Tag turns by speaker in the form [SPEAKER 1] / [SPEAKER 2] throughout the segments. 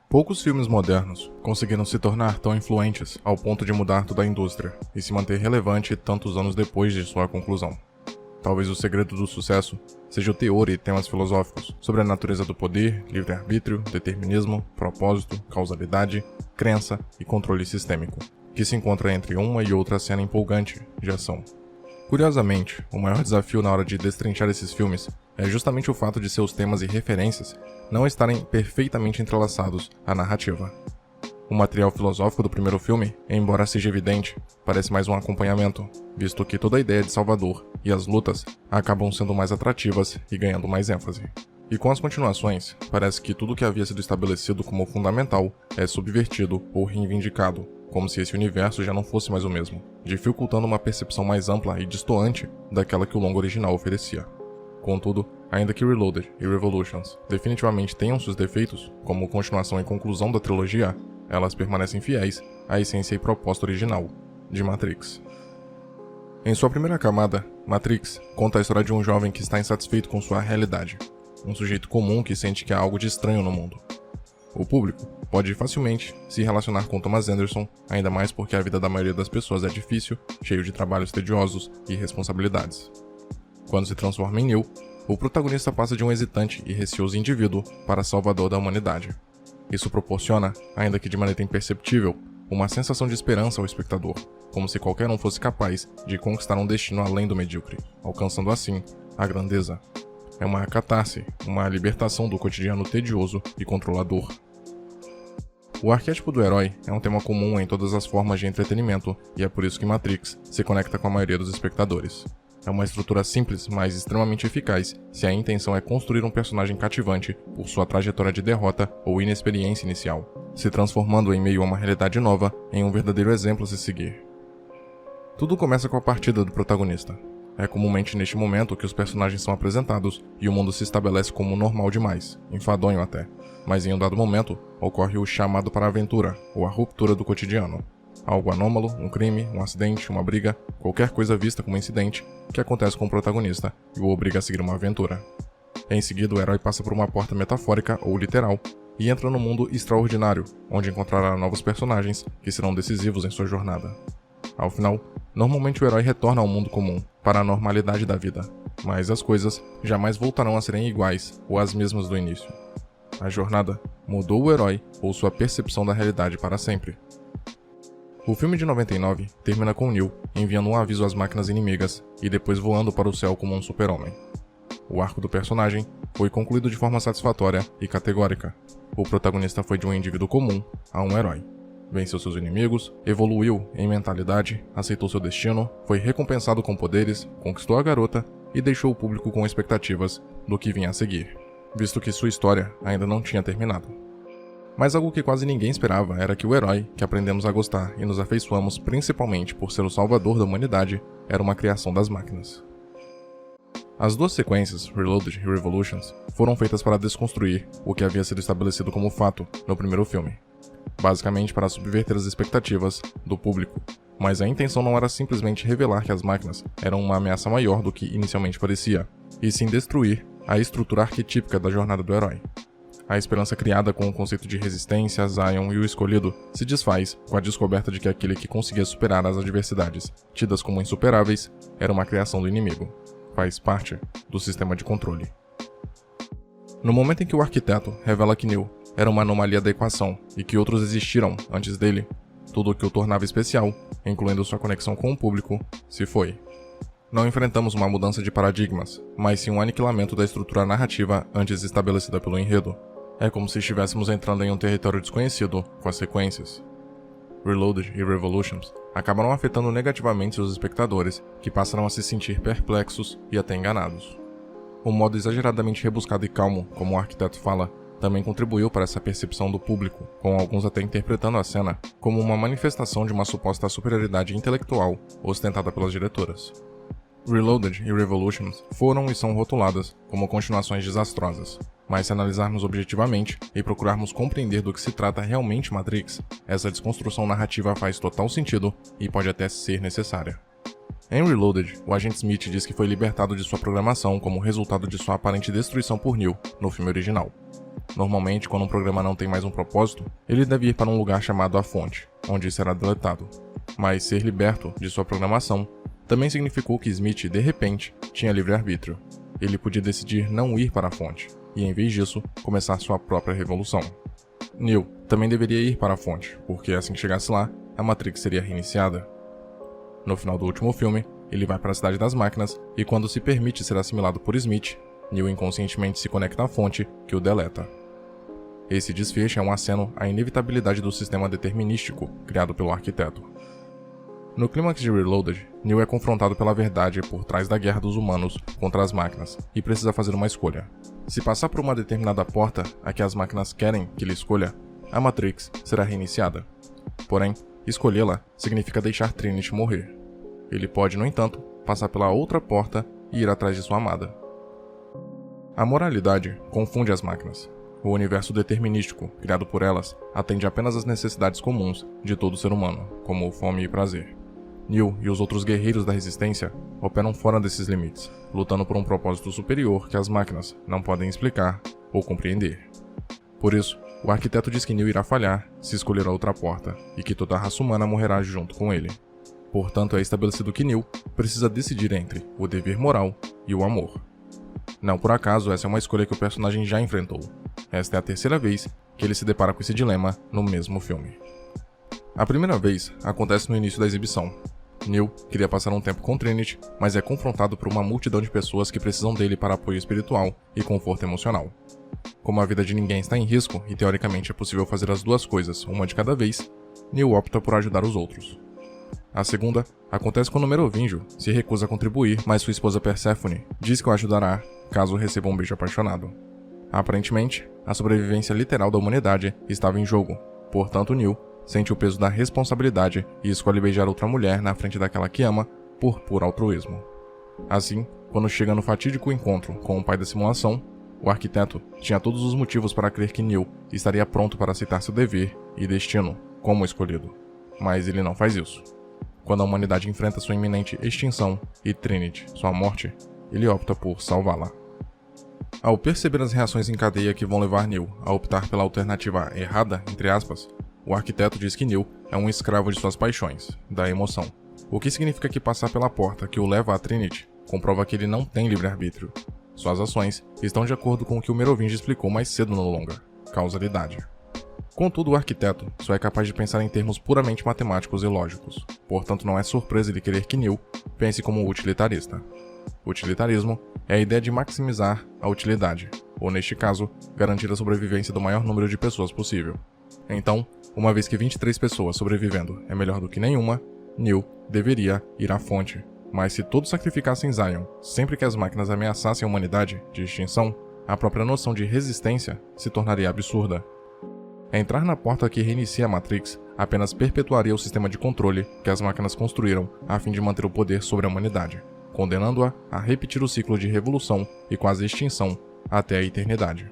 [SPEAKER 1] Poucos filmes modernos conseguiram se tornar tão influentes ao ponto de mudar toda a indústria e se manter relevante tantos anos depois de sua conclusão. Talvez o segredo do sucesso seja o teor e temas filosóficos sobre a natureza do poder, livre-arbítrio, determinismo, propósito, causalidade, crença e controle sistêmico, que se encontra entre uma e outra cena empolgante de ação. Curiosamente, o maior desafio na hora de destrinchar esses filmes é justamente o fato de seus temas e referências não estarem perfeitamente entrelaçados à narrativa. O material filosófico do primeiro filme, embora seja evidente, parece mais um acompanhamento, visto que toda a ideia de Salvador e as lutas acabam sendo mais atrativas e ganhando mais ênfase. E com as continuações, parece que tudo que havia sido estabelecido como fundamental é subvertido ou reivindicado, como se esse universo já não fosse mais o mesmo, dificultando uma percepção mais ampla e destoante daquela que o longa original oferecia. Contudo, ainda que Reloaded e Revolutions definitivamente tenham seus defeitos, como continuação e conclusão da trilogia, elas permanecem fiéis à essência e proposta original de Matrix. Em sua primeira camada, Matrix conta a história de um jovem que está insatisfeito com sua realidade, um sujeito comum que sente que há algo de estranho no mundo. O público pode facilmente se relacionar com Thomas Anderson, ainda mais porque a vida da maioria das pessoas é difícil, cheio de trabalhos tediosos e responsabilidades. Quando se transforma em Neo, o protagonista passa de um hesitante e receoso indivíduo para salvador da humanidade. Isso proporciona, ainda que de maneira imperceptível, uma sensação de esperança ao espectador, como se qualquer um fosse capaz de conquistar um destino além do medíocre, alcançando assim a grandeza. É uma catarse, uma libertação do cotidiano tedioso e controlador. O arquétipo do herói é um tema comum em todas as formas de entretenimento e é por isso que Matrix se conecta com a maioria dos espectadores. É uma estrutura simples, mas extremamente eficaz se a intenção é construir um personagem cativante por sua trajetória de derrota ou inexperiência inicial, se transformando em meio a uma realidade nova em um verdadeiro exemplo a se seguir. Tudo começa com a partida do protagonista. É comumente neste momento que os personagens são apresentados e o mundo se estabelece como normal demais, enfadonho até, mas em um dado momento ocorre o chamado para a aventura, ou a ruptura do cotidiano. Algo anômalo, um crime, um acidente, uma briga, qualquer coisa vista como incidente que acontece com o protagonista e o obriga a seguir uma aventura. Em seguida, o herói passa por uma porta metafórica ou literal e entra no mundo extraordinário, onde encontrará novos personagens que serão decisivos em sua jornada. Ao final, normalmente o herói retorna ao mundo comum, para a normalidade da vida, mas as coisas jamais voltarão a serem iguais ou as mesmas do início. A jornada mudou o herói ou sua percepção da realidade para sempre. O filme de 99 termina com Neo enviando um aviso às máquinas inimigas e depois voando para o céu como um super-homem. O arco do personagem foi concluído de forma satisfatória e categórica. O protagonista foi de um indivíduo comum a um herói. Venceu seus inimigos, evoluiu em mentalidade, aceitou seu destino, foi recompensado com poderes, conquistou a garota e deixou o público com expectativas do que vinha a seguir, visto que sua história ainda não tinha terminado. Mas algo que quase ninguém esperava era que o herói, que aprendemos a gostar e nos afeiçoamos principalmente por ser o salvador da humanidade, era uma criação das máquinas. As duas sequências, Reloaded e Revolutions, foram feitas para desconstruir o que havia sido estabelecido como fato no primeiro filme, basicamente para subverter as expectativas do público, mas a intenção não era simplesmente revelar que as máquinas eram uma ameaça maior do que inicialmente parecia, e sim destruir a estrutura arquetípica da jornada do herói. A esperança criada com o conceito de resistência, Zion e o escolhido se desfaz com a descoberta de que aquele que conseguia superar as adversidades, tidas como insuperáveis, era uma criação do inimigo. Faz parte do sistema de controle. No momento em que o arquiteto revela que Neo era uma anomalia da equação e que outros existiram antes dele, tudo o que o tornava especial, incluindo sua conexão com o público, se foi. Não enfrentamos uma mudança de paradigmas, mas sim um aniquilamento da estrutura narrativa antes estabelecida pelo enredo. É como se estivéssemos entrando em um território desconhecido com as sequências. Reloaded e Revolutions acabaram afetando negativamente seus espectadores, que passaram a se sentir perplexos e até enganados. O modo exageradamente rebuscado e calmo, como o arquiteto fala, também contribuiu para essa percepção do público, com alguns até interpretando a cena como uma manifestação de uma suposta superioridade intelectual ostentada pelas diretoras. Reloaded e Revolutions foram e são rotuladas como continuações desastrosas, mas se analisarmos objetivamente e procurarmos compreender do que se trata realmente Matrix, essa desconstrução narrativa faz total sentido e pode até ser necessária. Em Reloaded, o agente Smith diz que foi libertado de sua programação como resultado de sua aparente destruição por Neo no filme original. Normalmente, quando um programa não tem mais um propósito, ele deve ir para um lugar chamado a Fonte, onde será deletado. Mas ser liberto de sua programação também significou que Smith, de repente, tinha livre-arbítrio. Ele podia decidir não ir para a Fonte, e em vez disso, começar sua própria revolução. Neo também deveria ir para a Fonte, porque assim que chegasse lá, a Matrix seria reiniciada. No final do último filme, ele vai para a Cidade das Máquinas e quando se permite ser assimilado por Smith, Neo inconscientemente se conecta à fonte, que o deleta. Esse desfecho é um aceno à inevitabilidade do sistema determinístico criado pelo arquiteto. No clímax de Reloaded, Neo é confrontado pela verdade por trás da guerra dos humanos contra as máquinas e precisa fazer uma escolha. Se passar por uma determinada porta a que as máquinas querem que ele escolha, a Matrix será reiniciada. Porém, escolhê-la significa deixar Trinity morrer. Ele pode, no entanto, passar pela outra porta e ir atrás de sua amada. A moralidade confunde as máquinas. O universo determinístico, criado por elas, atende apenas às necessidades comuns de todo ser humano, como fome e prazer. Neo e os outros guerreiros da resistência operam fora desses limites, lutando por um propósito superior que as máquinas não podem explicar ou compreender. Por isso, o arquiteto diz que Neo irá falhar se escolher a outra porta, e que toda a raça humana morrerá junto com ele. Portanto, é estabelecido que Neo precisa decidir entre o dever moral e o amor. Não por acaso, essa é uma escolha que o personagem já enfrentou. Esta é a terceira vez que ele se depara com esse dilema no mesmo filme. A primeira vez acontece no início da exibição. Neo queria passar um tempo com Trinity, mas é confrontado por uma multidão de pessoas que precisam dele para apoio espiritual e conforto emocional. Como a vida de ninguém está em risco e teoricamente é possível fazer as duas coisas, uma de cada vez, Neo opta por ajudar os outros. A segunda acontece quando Merovingio se recusa a contribuir, mas sua esposa Perséfone diz que o ajudará caso receba um beijo apaixonado. Aparentemente, a sobrevivência literal da humanidade estava em jogo, portanto Neo sente o peso da responsabilidade e escolhe beijar outra mulher na frente daquela que ama por puro altruísmo. Assim, quando chega no fatídico encontro com o pai da simulação, o arquiteto tinha todos os motivos para crer que Neo estaria pronto para aceitar seu dever e destino como escolhido. Mas ele não faz isso. Quando a humanidade enfrenta sua iminente extinção e Trinity, sua morte, ele opta por salvá-la. Ao perceber as reações em cadeia que vão levar Neo a optar pela alternativa errada, entre aspas, o arquiteto diz que Neo é um escravo de suas paixões, da emoção. O que significa que passar pela porta que o leva a Trinity comprova que ele não tem livre-arbítrio. Suas ações estão de acordo com o que o Merovingio explicou mais cedo no longa, causalidade. Contudo, o arquiteto só é capaz de pensar em termos puramente matemáticos e lógicos, portanto não é surpresa ele querer que Neo pense como utilitarista. Utilitarismo é a ideia de maximizar a utilidade, ou neste caso, garantir a sobrevivência do maior número de pessoas possível. Então, uma vez que 23 pessoas sobrevivendo é melhor do que nenhuma, Neo deveria ir à fonte. Mas se todos sacrificassem Zion sempre que as máquinas ameaçassem a humanidade de extinção, a própria noção de resistência se tornaria absurda. Entrar na porta que reinicia a Matrix apenas perpetuaria o sistema de controle que as máquinas construíram a fim de manter o poder sobre a humanidade, condenando-a a repetir o ciclo de revolução e quase extinção até a eternidade.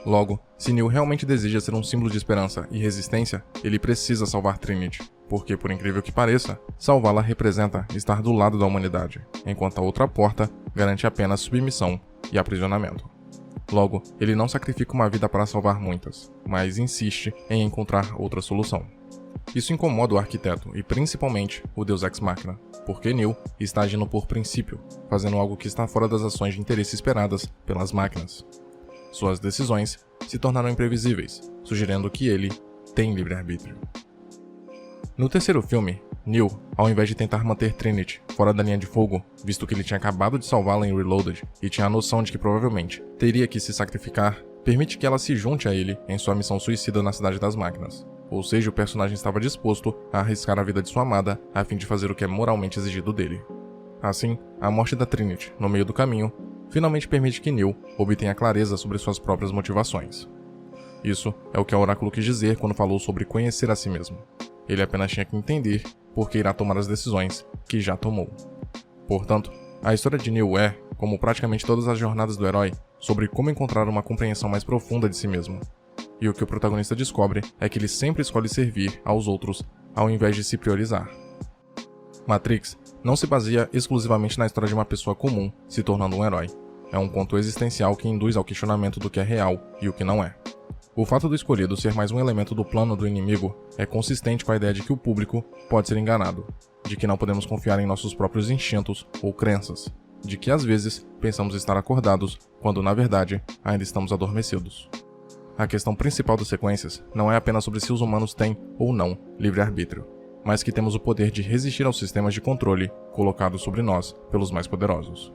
[SPEAKER 1] Logo, se Neo realmente deseja ser um símbolo de esperança e resistência, ele precisa salvar Trinity, porque, por incrível que pareça, salvá-la representa estar do lado da humanidade, enquanto a outra porta garante apenas submissão e aprisionamento. Logo, ele não sacrifica uma vida para salvar muitas, mas insiste em encontrar outra solução. Isso incomoda o arquiteto e principalmente o Deus Ex Machina, porque Neo está agindo por princípio, fazendo algo que está fora das ações de interesse esperadas pelas máquinas. Suas decisões se tornaram imprevisíveis, sugerindo que ele tem livre-arbítrio. No terceiro filme, Neo, ao invés de tentar manter Trinity fora da linha de fogo, visto que ele tinha acabado de salvá-la em Reloaded e tinha a noção de que provavelmente teria que se sacrificar, permite que ela se junte a ele em sua missão suicida na Cidade das Máquinas. Ou seja, o personagem estava disposto a arriscar a vida de sua amada a fim de fazer o que é moralmente exigido dele. Assim, a morte da Trinity, no meio do caminho, finalmente permite que Neo obtenha clareza sobre suas próprias motivações. Isso é o que o oráculo quis dizer quando falou sobre conhecer a si mesmo. Ele apenas tinha que entender por que irá tomar as decisões que já tomou. Portanto, a história de Neo é, como praticamente todas as jornadas do herói, sobre como encontrar uma compreensão mais profunda de si mesmo. E o que o protagonista descobre é que ele sempre escolhe servir aos outros ao invés de se priorizar. Matrix não se baseia exclusivamente na história de uma pessoa comum se tornando um herói. É um conto existencial que induz ao questionamento do que é real e o que não é. O fato do escolhido ser mais um elemento do plano do inimigo é consistente com a ideia de que o público pode ser enganado, de que não podemos confiar em nossos próprios instintos ou crenças, de que às vezes pensamos estar acordados quando na verdade ainda estamos adormecidos. A questão principal das sequências não é apenas sobre se os humanos têm ou não livre-arbítrio, mas que temos o poder de resistir aos sistemas de controle colocados sobre nós pelos mais poderosos.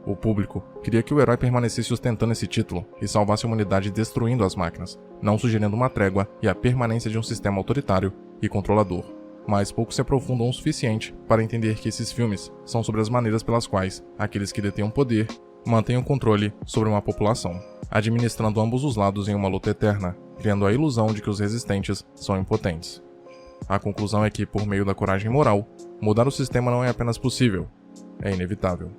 [SPEAKER 1] O público queria que o herói permanecesse ostentando esse título e salvasse a humanidade destruindo as máquinas, não sugerindo uma trégua e a permanência de um sistema autoritário e controlador. Mas poucos se aprofundam o suficiente para entender que esses filmes são sobre as maneiras pelas quais aqueles que detêm o poder mantêm o controle sobre uma população, administrando ambos os lados em uma luta eterna, criando a ilusão de que os resistentes são impotentes. A conclusão é que, por meio da coragem moral, mudar o sistema não é apenas possível, é inevitável.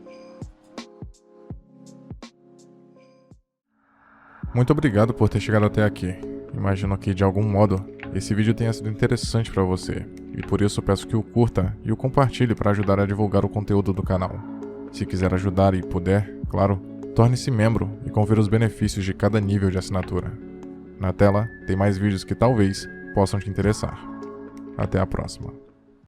[SPEAKER 1] Muito obrigado por ter chegado até aqui. Imagino que, de algum modo, esse vídeo tenha sido interessante para você, e por isso peço que o curta e o compartilhe para ajudar a divulgar o conteúdo do canal. Se quiser ajudar e puder, claro, torne-se membro e confira os benefícios de cada nível de assinatura. Na tela, tem mais vídeos que talvez possam te interessar. Até a próxima.